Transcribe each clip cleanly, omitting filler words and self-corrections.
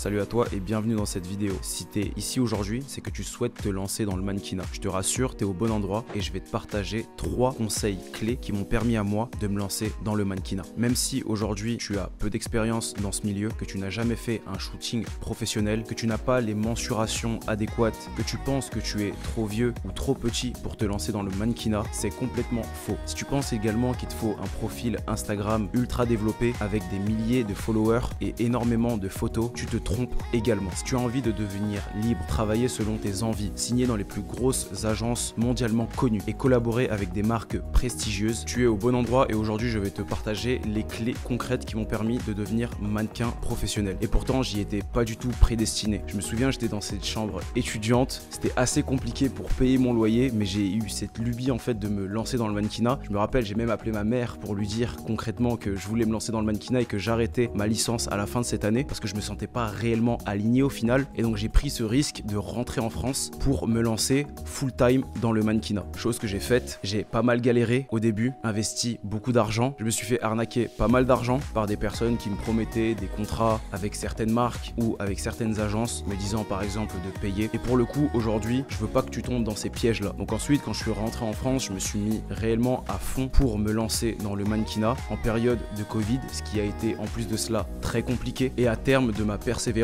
Salut à toi et bienvenue dans cette vidéo. Si tu es ici aujourd'hui, c'est que tu souhaites te lancer dans le mannequinat. Je te rassure, tu es au bon endroit et je vais te partager 3 conseils clés qui m'ont permis à moi de me lancer dans le mannequinat. Même si aujourd'hui tu as peu d'expérience dans ce milieu, que tu n'as jamais fait un shooting professionnel, que tu n'as pas les mensurations adéquates, que tu penses que tu es trop vieux ou trop petit pour te lancer dans le mannequinat, c'est complètement faux. Si tu penses également qu'il te faut un profil Instagram ultra développé avec des milliers de followers et énormément de photos, tu te trompes également. Si tu as envie de devenir libre, travailler selon tes envies, signer dans les plus grosses agences mondialement connues et collaborer avec des marques prestigieuses, tu es au bon endroit et aujourd'hui je vais te partager les clés concrètes qui m'ont permis de devenir mannequin professionnel. Et pourtant j'y étais pas du tout prédestiné. Je me souviens, j'étais dans cette chambre étudiante, c'était assez compliqué pour payer mon loyer, mais j'ai eu cette lubie en fait de me lancer dans le mannequinat. Je me rappelle, j'ai même appelé ma mère pour lui dire concrètement que je voulais me lancer dans le mannequinat et que j'arrêtais ma licence à la fin de cette année parce que je me sentais pas réellement aligné au final, et donc j'ai pris ce risque de rentrer en France pour me lancer full time dans le mannequinat, chose que j'ai faite. J'ai pas mal galéré au début, investi beaucoup d'argent, je me suis fait arnaquer pas mal d'argent par des personnes qui me promettaient des contrats avec certaines marques ou avec certaines agences, me disant par exemple de payer, et pour le coup aujourd'hui je veux pas que tu tombes dans ces pièges là. Donc ensuite, quand je suis rentré en France, je me suis mis réellement à fond pour me lancer dans le mannequinat en période de Covid, ce qui a été en plus de cela très compliqué, et à terme de ma persévérance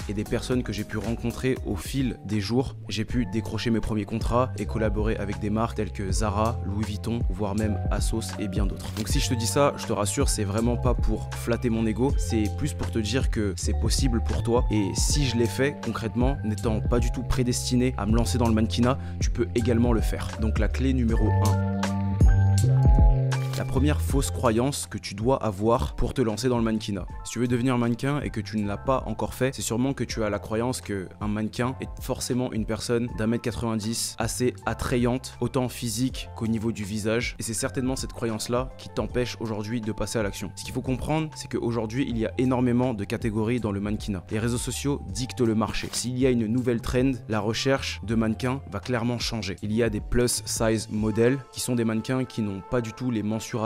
et des personnes que j'ai pu rencontrer au fil des jours, j'ai pu décrocher mes premiers contrats et collaborer avec des marques telles que Zara, Louis Vuitton, voire même Asos et bien d'autres. Donc si je te dis ça, je te rassure, c'est vraiment pas pour flatter mon ego, c'est plus pour te dire que c'est possible pour toi, et si je l'ai fait concrètement, n'étant pas du tout prédestiné à me lancer dans le mannequinat, tu peux également le faire. Donc la clé numéro 1. La première fausse croyance que tu dois avoir pour te lancer dans le mannequinat. Si tu veux devenir mannequin et que tu ne l'as pas encore fait, c'est sûrement que tu as la croyance qu'un mannequin est forcément une personne d'1m90 assez attrayante, autant physique qu'au niveau du visage. Et c'est certainement cette croyance-là qui t'empêche aujourd'hui de passer à l'action. Ce qu'il faut comprendre, c'est qu'aujourd'hui, il y a énormément de catégories dans le mannequinat. Les réseaux sociaux dictent le marché. S'il y a une nouvelle trend, la recherche de mannequins va clairement changer. Il y a des plus size modèles qui sont des mannequins qui n'ont pas du tout les mensurations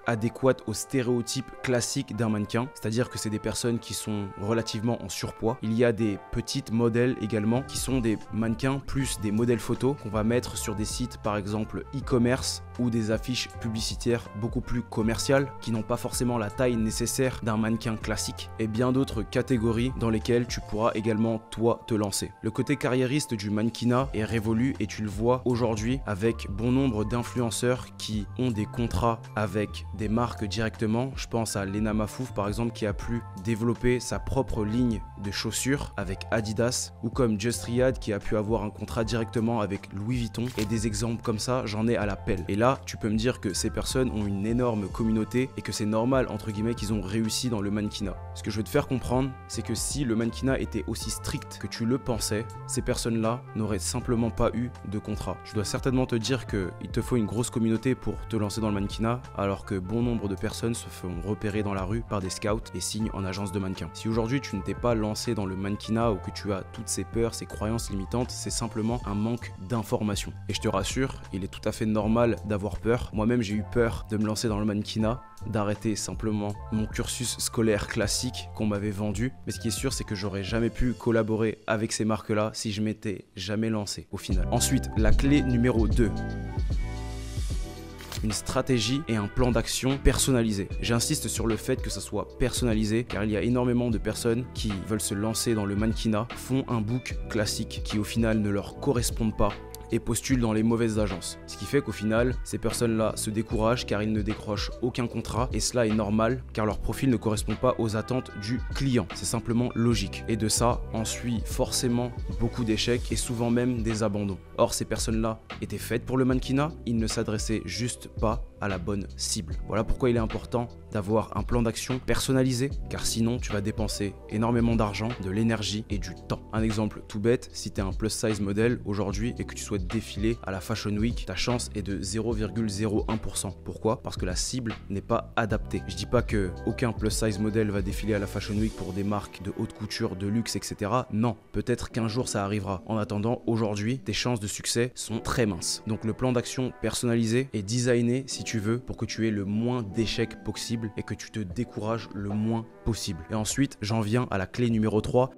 adéquate aux stéréotypes classiques d'un mannequin, c'est-à-dire que c'est des personnes qui sont relativement en surpoids. Il y a des petites modèles également qui sont des mannequins plus des modèles photos qu'on va mettre sur des sites par exemple e-commerce ou des affiches publicitaires beaucoup plus commerciales qui n'ont pas forcément la taille nécessaire d'un mannequin classique, et bien d'autres catégories dans lesquelles tu pourras également toi te lancer. Le côté carriériste du mannequinat est révolu et tu le vois aujourd'hui avec bon nombre d'influenceurs qui ont des contrats avec des marques directement. Je pense à Lena Mafouf par exemple, qui a pu développer sa propre ligne de chaussures avec Adidas, ou comme Just Riyad qui a pu avoir un contrat directement avec Louis Vuitton, et des exemples comme ça j'en ai à la pelle. Et là tu peux me dire que ces personnes ont une énorme communauté et que c'est normal entre guillemets qu'ils ont réussi dans le mannequinat. Ce que je veux te faire comprendre, c'est que si le mannequinat était aussi strict que tu le pensais, ces personnes là n'auraient simplement pas eu de contrat. Je dois certainement te dire qu'il te faut une grosse communauté pour te lancer dans le mannequinat, alors que bon nombre de personnes se font repérer dans la rue par des scouts et signent en agence de mannequins. Si aujourd'hui tu ne t'es pas lancé dans le mannequinat ou que tu as toutes ces peurs, ces croyances limitantes, c'est simplement un manque d'information. Et je te rassure, il est tout à fait normal d'avoir peur. Moi-même j'ai eu peur de me lancer dans le mannequinat, d'arrêter simplement mon cursus scolaire classique qu'on m'avait vendu. Mais ce qui est sûr, c'est que j'aurais jamais pu collaborer avec ces marques-là si je m'étais jamais lancé au final. Ensuite, la clé numéro 2. Une stratégie et un plan d'action personnalisé. J'insiste sur le fait que ça soit personnalisé, car il y a énormément de personnes qui veulent se lancer dans le mannequinat, font un book classique qui au final ne leur correspond pas et postulent dans les mauvaises agences. Ce qui fait qu'au final, ces personnes-là se découragent car ils ne décrochent aucun contrat, et cela est normal car leur profil ne correspond pas aux attentes du client. C'est simplement logique. Et de ça, en suit forcément beaucoup d'échecs et souvent même des abandons. Or, ces personnes-là étaient faites pour le mannequinat, ils ne s'adressaient juste pas à la bonne cible. Voilà pourquoi il est important d'avoir un plan d'action personnalisé, car sinon tu vas dépenser énormément d'argent, de l'énergie et du temps. Un exemple tout bête, si tu es un plus size modèle aujourd'hui et que tu souhaites défiler à la Fashion Week, ta chance est de 0,01%. Pourquoi? Parce que la cible n'est pas adaptée. Je dis pas que aucun plus size modèle va défiler à la Fashion Week pour des marques de haute couture, de luxe, etc. Non, peut-être qu'un jour ça arrivera. En attendant, aujourd'hui, tes chances de succès sont très minces. Donc le plan d'action personnalisé est designé, si tu veux, pour que tu aies le moins d'échecs possible et que tu te décourages le moins possible. Et ensuite, j'en viens à la clé numéro 3.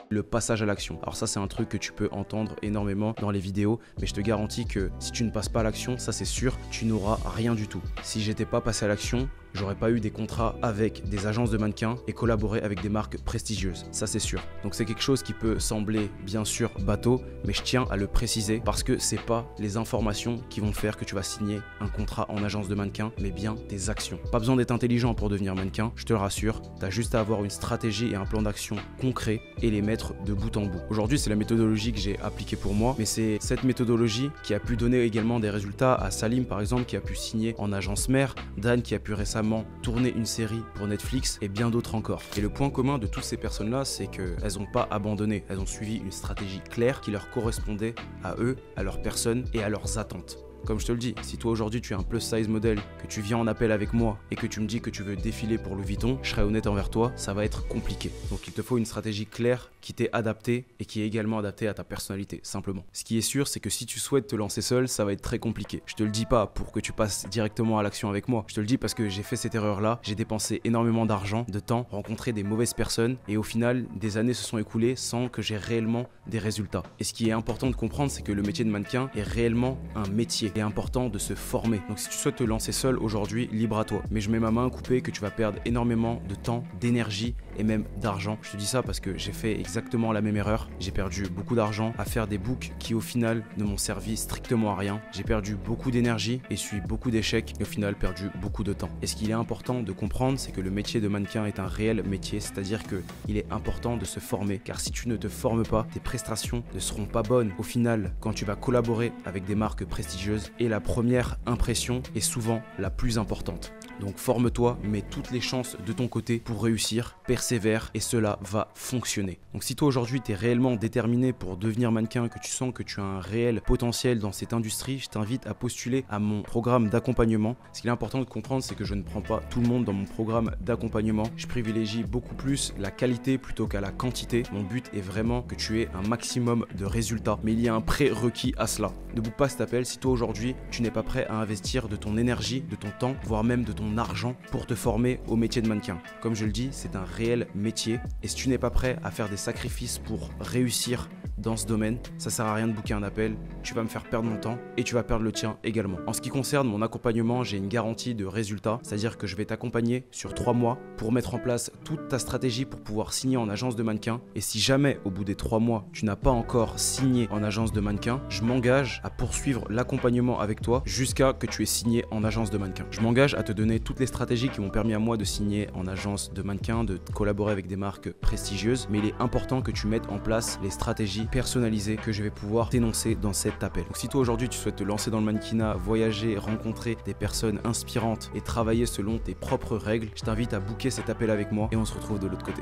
le passage à l'action. Alors ça, c'est un truc que tu peux entendre énormément dans les vidéos, mais je te garantis que si tu ne passes pas à l'action, ça c'est sûr, tu n'auras rien du tout. Si j'étais pas passé à l'action, j'aurais pas eu des contrats avec des agences de mannequins et collaboré avec des marques prestigieuses, ça c'est sûr. Donc c'est quelque chose qui peut sembler bien sûr bateau, mais je tiens à le préciser parce que c'est pas les informations qui vont faire que tu vas signer un contrat en agence de mannequin, mais bien tes actions. Pas besoin d'être intelligent pour devenir mannequin, je te le rassure, tu as juste à avoir une stratégie et un plan d'action concret et les mettre de bout en bout. Aujourd'hui, c'est la méthodologie que j'ai appliquée pour moi, mais c'est cette méthodologie qui a pu donner également des résultats à Salim par exemple, qui a pu signer en agence mère, Dan qui a pu récemment tourner une série pour Netflix et bien d'autres encore. Et le point commun de toutes ces personnes-là, c'est qu'elles n'ont pas abandonné, elles ont suivi une stratégie claire qui leur correspondait à eux, à leur personne et à leurs attentes. Comme je te le dis, si toi aujourd'hui tu es un plus size modèle, que tu viens en appel avec moi et que tu me dis que tu veux défiler pour Louis Vuitton, je serai honnête envers toi, ça va être compliqué. Donc il te faut une stratégie claire qui t'est adaptée et qui est également adaptée à ta personnalité, simplement. Ce qui est sûr, c'est que si tu souhaites te lancer seul, ça va être très compliqué. Je te le dis pas pour que tu passes directement à l'action avec moi. Je te le dis parce que j'ai fait cette erreur-là, j'ai dépensé énormément d'argent, de temps, rencontré des mauvaises personnes et au final, des années se sont écoulées sans que j'ai réellement des résultats. Et ce qui est important de comprendre, c'est que le métier de mannequin est réellement un métier. Il est important de se former. Donc si tu souhaites te lancer seul aujourd'hui, libre à toi. Mais je mets ma main coupée que tu vas perdre énormément de temps, d'énergie et même d'argent. Je te dis ça parce que j'ai fait exactement la même erreur. J'ai perdu beaucoup d'argent à faire des books qui au final ne m'ont servi strictement à rien. J'ai perdu beaucoup d'énergie et suivi beaucoup d'échecs et au final perdu beaucoup de temps. Et ce qu'il est important de comprendre, c'est que le métier de mannequin est un réel métier, c'est-à-dire qu'il est important de se former. Car si tu ne te formes pas, tes prestations ne seront pas bonnes. Au final, quand tu vas collaborer avec des marques prestigieuses, et la première impression est souvent la plus importante. Donc forme-toi, mets toutes les chances de ton côté pour réussir, persévère et cela va fonctionner. Donc si toi aujourd'hui tu es réellement déterminé pour devenir mannequin, que tu sens que tu as un réel potentiel dans cette industrie, je t'invite à postuler à mon programme d'accompagnement. Ce qu'il est important de comprendre, c'est que je ne prends pas tout le monde dans mon programme d'accompagnement. Je privilégie beaucoup plus la qualité plutôt qu'à la quantité. Mon but est vraiment que tu aies un maximum de résultats, mais il y a un prérequis à cela. Ne bouge pas cet appel si toi aujourd'hui tu n'es pas prêt à investir de ton énergie, de ton temps, voire même de ton argent pour te former au métier de mannequin. Comme je le dis, c'est un réel métier et si tu n'es pas prêt à faire des sacrifices pour réussir dans ce domaine, ça sert à rien de booker un appel, tu vas me faire perdre mon temps et tu vas perdre le tien également. En ce qui concerne mon accompagnement, j'ai une garantie de résultat, c'est-à-dire que je vais t'accompagner sur 3 mois pour mettre en place toute ta stratégie pour pouvoir signer en agence de mannequin. Et si jamais au bout des 3 mois, tu n'as pas encore signé en agence de mannequin, je m'engage à poursuivre l'accompagnement avec toi jusqu'à que tu aies signé en agence de mannequin. Je m'engage à te donner toutes les stratégies qui m'ont permis à moi de signer en agence de mannequin, de collaborer avec des marques prestigieuses, mais il est important que tu mettes en place les stratégies personnalisées que je vais pouvoir t'énoncer dans cet appel. Donc si toi aujourd'hui tu souhaites te lancer dans le mannequinat, voyager, rencontrer des personnes inspirantes et travailler selon tes propres règles, je t'invite à booker cet appel avec moi et on se retrouve de l'autre côté.